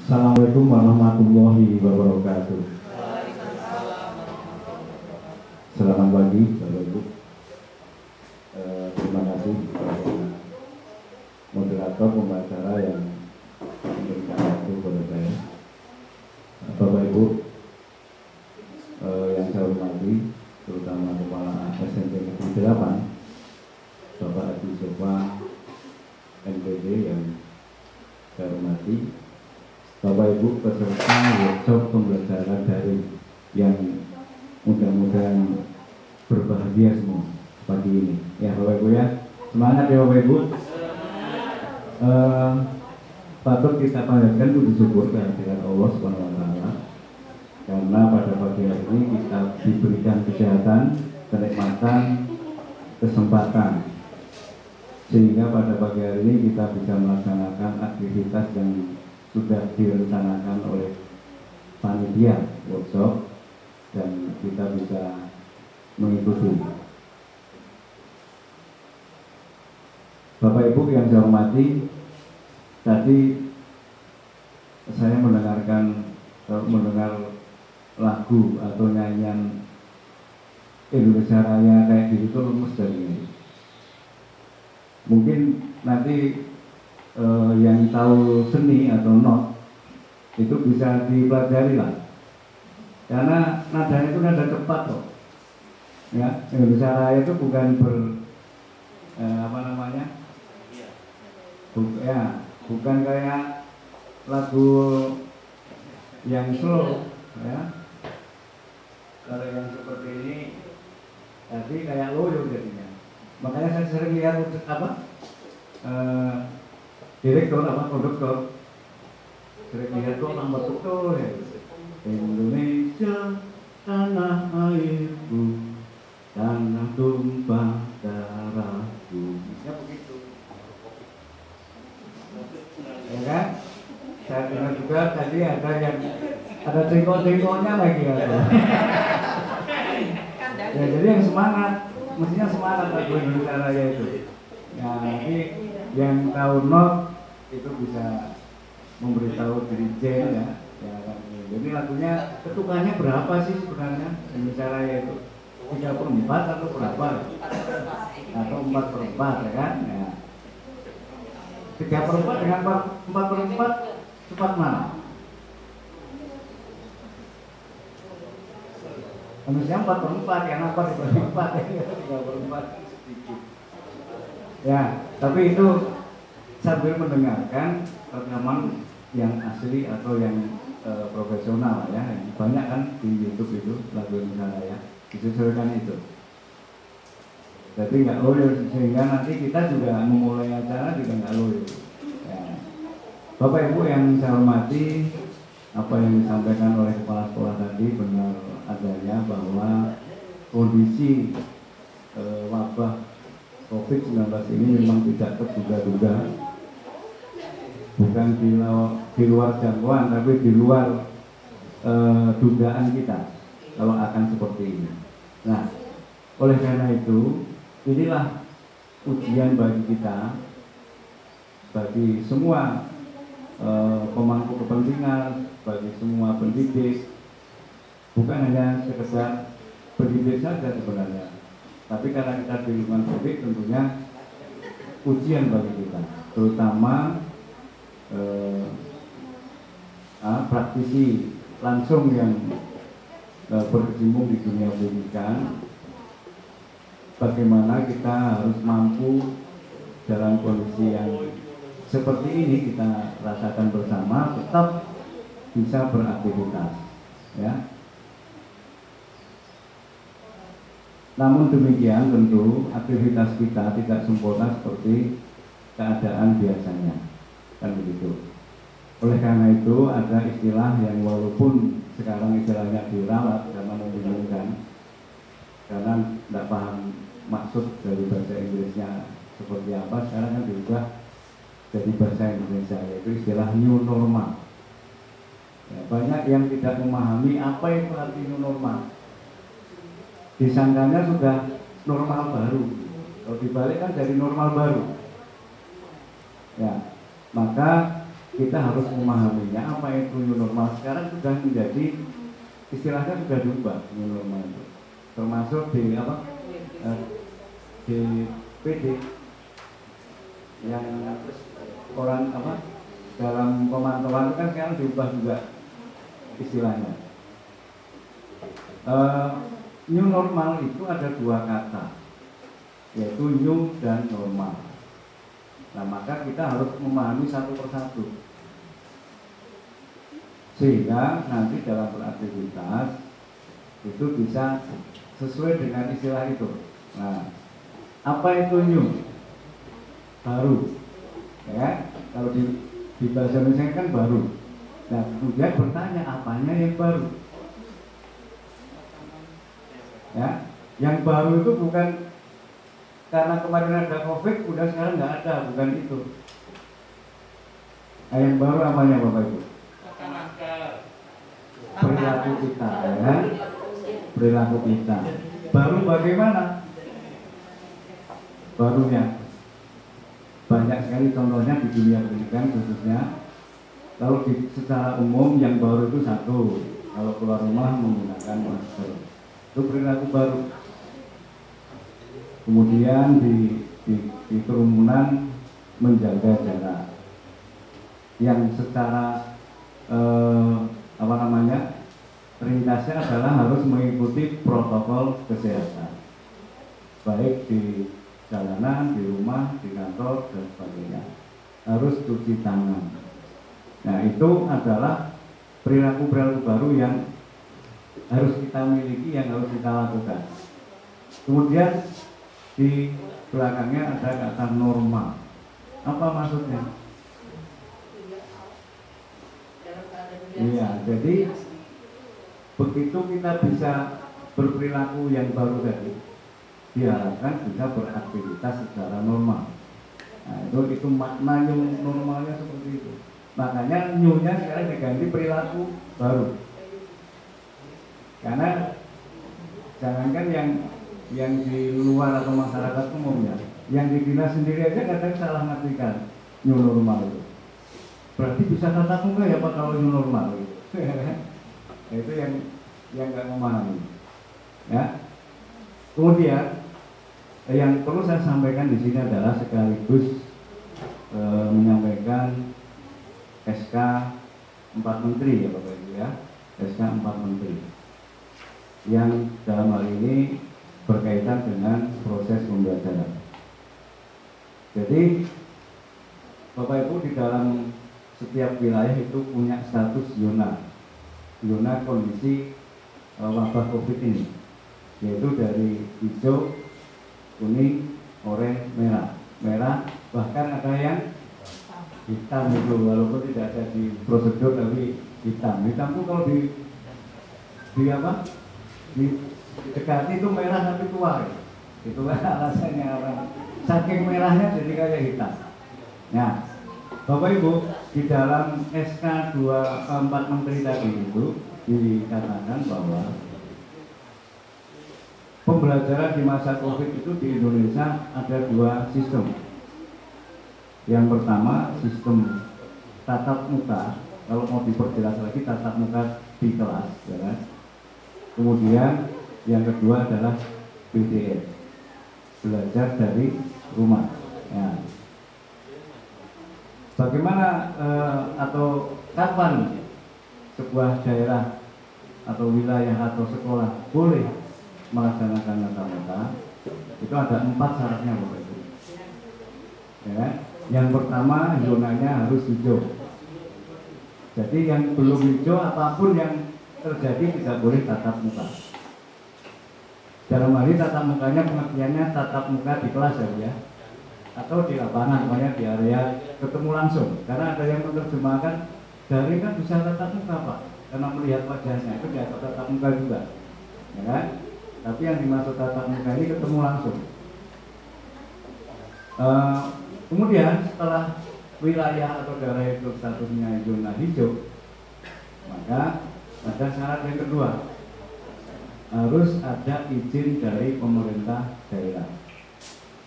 Assalamualaikum warahmatullahi wabarakatuh. Selamat pagi Bapak Ibu. Terima kasih kepada moderator pembicara yang memberikan waktu kepada saya. Bapak Ibu yang saya hormati, terutama Kepala SMP Negeri 8, Bapak Adi Sofa NPD yang saya hormati, Bapak Ibu peserta workshop pembelajaran daring yang mudah-mudahan berbahagia semua pagi ini. Ya Bapak Ibu ya, semangat ya Bapak Ibu. Patut kita panjatkan puji syukur kehadirat Allah Subhanahu wa Ta'ala, karena pada pagi hari ini kita diberikan kesehatan, kenikmatan, kesempatan, sehingga pada pagi hari ini kita bisa melaksanakan aktivitas yang sudah direncanakan oleh panitia workshop dan kita bisa mengikuti. Bapak Ibu yang saya hormati, tadi saya mendengar lagu atau nyanyian Indonesia Raya kayak gitu tuh lemes dari ini. Mungkin nanti yang tahu seni atau not itu bisa dipelajari lah, karena nadanya itu nada cepat kok. Ya, Indonesia Raya itu bukan bukan kayak lagu yang slow ya. Kalau yang seperti ini tadi kayak loyo jadinya. Makanya saya sering lihat direktur konduktor sering lihat kok nomor betul ya. Indonesia tanah airku, tanah tumpah darahku, ya begitu. Ya kan? Saya dengar juga tadi ada tengok-tengoknya lagi ya. Ya jadi yang semangat, mestinya semangat lagu Indonesia Raya itu. Nah ini yang tahu not itu bisa memberitahu dirijen ya. Jadi lagunya ketukannya berapa sih sebenarnya Indonesia Raya itu? 3/4 atau berapa? Atau 4/4 ya kan? Ya. 3/4 dengan 4/4 cepat mana? Harusnya 4/4, yang apa 4/4 ya, 3/4 sedikit. Ya, tapi itu sambil mendengarkan rekaman yang asli atau yang profesional ya, banyak kan di YouTube itu lagu Indonesia ya, disesuaikan itu. Jadi nggak loyo, sehingga nanti kita juga memulai acara juga nggak loyo. Ya. Bapak Ibu yang saya hormati, apa yang disampaikan oleh kepala sekolah tadi benar adanya bahwa kondisi wabah COVID-19 ini memang tidak terduga-duga, bukan di luar jangkauan, tapi di luar dugaan kita kalau akan seperti ini. Nah, oleh karena itu, inilah ujian bagi kita, bagi semua pemangku kepentingan, bagi semua pendidik, bukan hanya sekedar pendidik saja sebenarnya, tapi karena kita di lingkungan pendidik tentunya ujian bagi kita, terutama praktisi langsung yang berkecimpung di dunia pendidikan. Bagaimana kita harus mampu dalam kondisi yang seperti ini kita rasakan bersama tetap bisa beraktivitas ya. Namun demikian tentu aktivitas kita tidak sempurna seperti keadaan biasanya, kan begitu. Oleh karena itu ada istilah yang walaupun sekarang istilahnya dirawat karena membingungkan, karena tidak paham maksud dari bahasa Inggrisnya seperti apa, sekarang kan diubah jadi bahasa Indonesia, yaitu istilah new normal. Ya, banyak yang tidak memahami apa itu arti new normal. Disangkanya sudah normal baru, kalau dibalik kan jadi normal baru. Ya, maka kita harus memahaminya apa itu new normal. Sekarang sudah menjadi istilahnya sudah diubah new normal itu, termasuk di apa di PD yang orang apa dalam pemantauan kan sekarang diubah juga istilahnya. New normal itu ada dua kata, yaitu new dan normal. Nah, maka kita harus memahami satu persatu sehingga nanti dalam beraktivitas itu bisa sesuai dengan istilah itu. Nah, apa itu new? Baru, ya. Kalau di bahasa Indonesia kan baru. Nah, kemudian bertanya apanya yang baru? Ya, yang baru itu bukan karena kemarin ada COVID, udah sekarang nggak ada, bukan itu. Nah, yang baru apanya Bapak Ibu? Perilaku kita, ya. Perilaku kita. Baru bagaimana? Barunya banyak sekali contohnya di dunia pendidikan khususnya. Kalau secara umum yang baru itu satu, kalau keluar rumah menggunakan masker, itu perilaku baru. Kemudian di kerumunan menjaga jarak, yang secara ringkasnya adalah harus mengikuti protokol kesehatan, baik di jalanan, di rumah, di kantor dan sebagainya. Harus cuci tangan. Nah, itu adalah perilaku-perilaku baru yang harus kita miliki, yang harus kita lakukan. Kemudian di belakangnya ada kata normal. Apa maksudnya? Iya, jadi begitu kita bisa berperilaku yang baru tadi, diharapkan bisa beraktivitas secara normal. Nah, itu makna new normalnya seperti itu. Makanya new-nya sekarang diganti perilaku baru. Karena jangankan yang di luar atau masyarakat umumnya, yang di dinas sendiri aja kadang salah ngartikan new normal itu. Berarti bisa tatap muka ya Pak kalau new normal gitu. Itu yang nggak memahami. Ya. Kemudian yang perlu saya sampaikan di sini adalah sekaligus menyampaikan SK 4 Menteri ya Bapak Ibu ya, SK 4 Menteri yang dalam hal ini berkaitan dengan proses pembelajaran. Jadi Bapak Ibu di dalam setiap wilayah itu punya status zona kondisi wabah COVID ini, yaitu dari hijau, kuning, oranye, merah, bahkan ada yang hitam itu, walaupun tidak ada di prosedur tapi hitam itu kalau di dekati itu merah tapi tua itu kan alasannya orang saking merahnya jadi kayak hitam. Nah Bapak Ibu di dalam SK 4 Menteri tadi itu dikatakan bahwa pembelajaran di masa COVID itu di Indonesia ada dua sistem. Yang pertama sistem tatap muka, kalau mau diperjelas lagi tatap muka di kelas, ya kan? Kemudian yang kedua adalah PDR, belajar dari rumah. Ya. Bagaimana atau kapan sebuah daerah atau wilayah atau sekolah boleh melaksanakan tatap muka? Itu ada 4 syaratnya Bapak Ibu. Ya. Yang pertama zonanya harus hijau. Jadi yang belum hijau apapun yang terjadi tidak boleh tatap muka. Dalam hal ini tatap mukanya pengertiannya tatap muka di kelas ya, atau di lapangan, makanya di area ketemu langsung. Karena ada yang menerjemahkan daring kan bisa tatap muka Pak, karena melihat wajahnya itu dianggap tatap muka juga, ya kan? Tapi yang dimaksud tatap muka ini ketemu langsung. Kemudian setelah wilayah atau daerah itu statusnya zona hijau, maka ada syarat yang kedua, harus ada izin dari pemerintah daerah.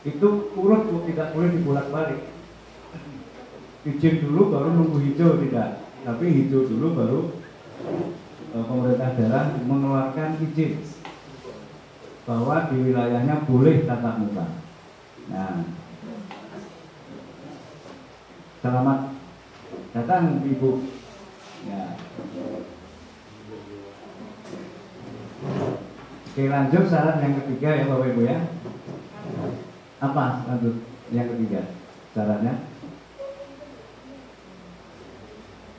Itu urut tidak boleh dibolak-balik. izin dulu baru nunggu hijau, tidak, tapi hijau dulu baru pemerintah daerah mengeluarkan izin bahwa di wilayahnya boleh tatap muka. Nah, selamat datang Ibu. Ya. Oke, lanjut syarat yang ketiga ya Bapak Ibu ya. Apa lanjut yang ketiga syaratnya?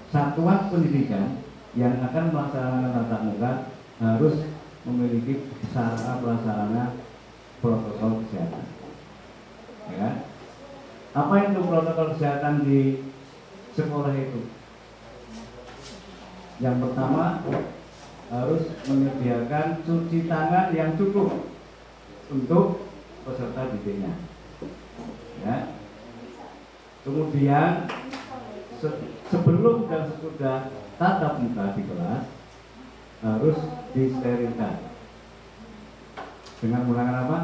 Satuan pendidikan yang akan melaksanakan tatap muka harus memiliki sarana prasarana protokol kesehatan. Ya. Apa itu protokol kesehatan di sekolah itu? Yang pertama, harus menyediakan cuci tangan yang cukup untuk peserta didiknya. Ya. Kemudian sebelum dan sesudah tatap muka di kelas harus disterilkan. Dengan menggunakan apa?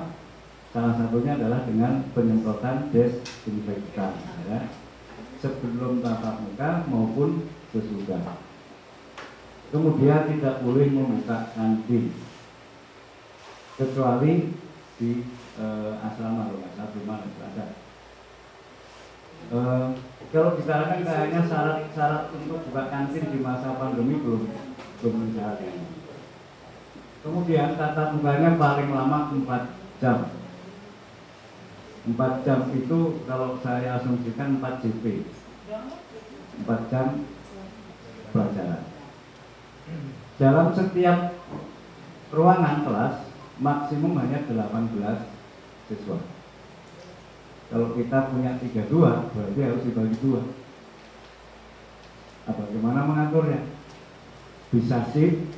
Salah satunya adalah dengan penyemprotan desinfektan. Ya. Sebelum tatap muka maupun sesudah. Kemudian tidak boleh membuka kantin kecuali di asrama loh, asrama ada. Kalau misalkan kayaknya syarat untuk buka kantin di masa pandemi belum mencapai. Kemudian tatap mukanya paling lama 4 jam. 4 jam itu kalau saya asumsikan 4 JP, 4 jam pelajaran. Dalam setiap ruangan kelas maksimum hanya 18 siswa. Kalau kita punya 32 berarti harus dibagi 2. Bagaimana mengaturnya? Bisa shift,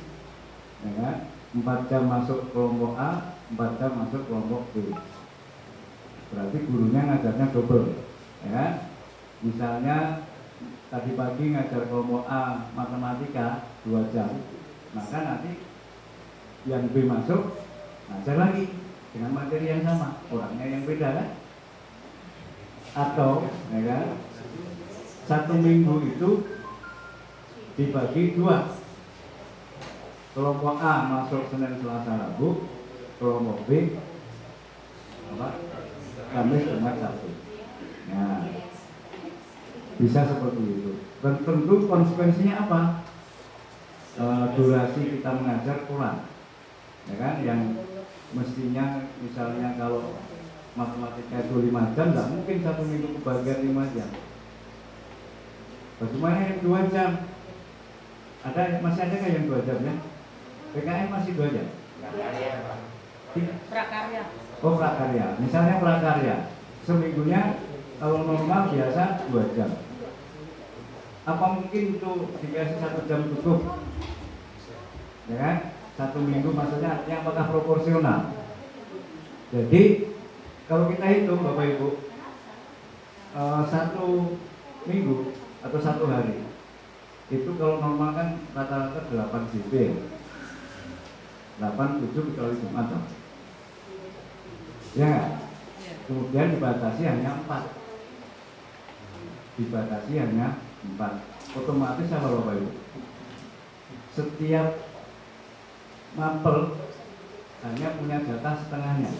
ya kan? 4 jam masuk kelompok A, 4 jam masuk kelompok B. Berarti gurunya ngajarnya double, ya kan? Misalnya tadi pagi ngajar kelompok A matematika 2 jam, maka nanti yang B masuk ngajar lagi dengan materi yang sama, orangnya yang beda kan? Atau ya kan, 1 minggu itu dibagi 2. Kelompok A masuk Senin, Selasa, Rabu, kelompok B Kamis, Jumat, Sabtu. Nah, bisa seperti itu. Dan tentu konsekuensinya apa? Durasi kita mengajar kurang, ya kan? Yang mestinya misalnya kalau matematika itu 5 jam, nggak mungkin 1 minggu kebagian 5 jam. Bagaimana yang 2 jam? Masih ada nggak yang 2 jam ya? PKN masih 2 jam? Prakarya. Oh, prakarya. Misalnya prakarya, seminggunya kalau normal biasa 2 jam. Apa mungkin itu dikasih 1 jam tutup? Ya kan? 1 minggu maksudnya artinya apakah proporsional? Jadi kalau kita hitung Bapak Ibu, 1 minggu atau 1 hari itu kalau normal kan rata-rata 8 JP, 8, 7 kalau Jumat. Ya, kemudian dibatasi hanya 4. Dibatasi hanya 4. Otomatis apa Bapak Ibu? Setiap mapel hanya punya jatah setengahnya,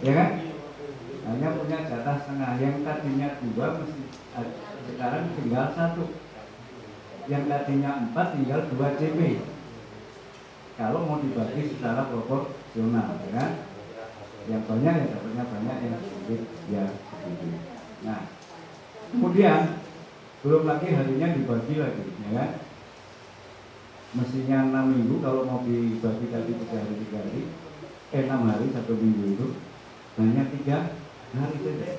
ya kan? Hanya punya jatah setengah. Yang tadinya 2 mesti sekarang tinggal 1. Yang tadinya 4 tinggal 2 JP. Kalau mau dibagi secara proporsional, ya kan? Yang banyak ya dapatnya banyak, yang sedikit ya sedikit. Nah, kemudian belum lagi harinya dibagi lagi, ya kan? Mestinya 6 minggu, kalau mau dibagi tadi 3 hari 3 hari, 6 hari 1 minggu itu hanya 3 hari saja.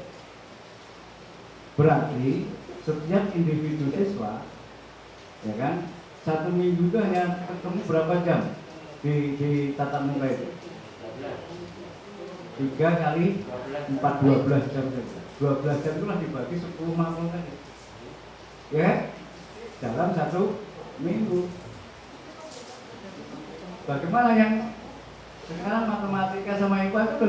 Berarti setiap individu siswa, ya kan, 1 minggu itu hanya ketemu berapa jam di tatap muka itu? 3 kali 4, 12 jam saja. 12 jam itulah dibagi 10 mapel tadi, ya, dalam 1 minggu. Bagaimana yang sekarang matematika sama IPA itu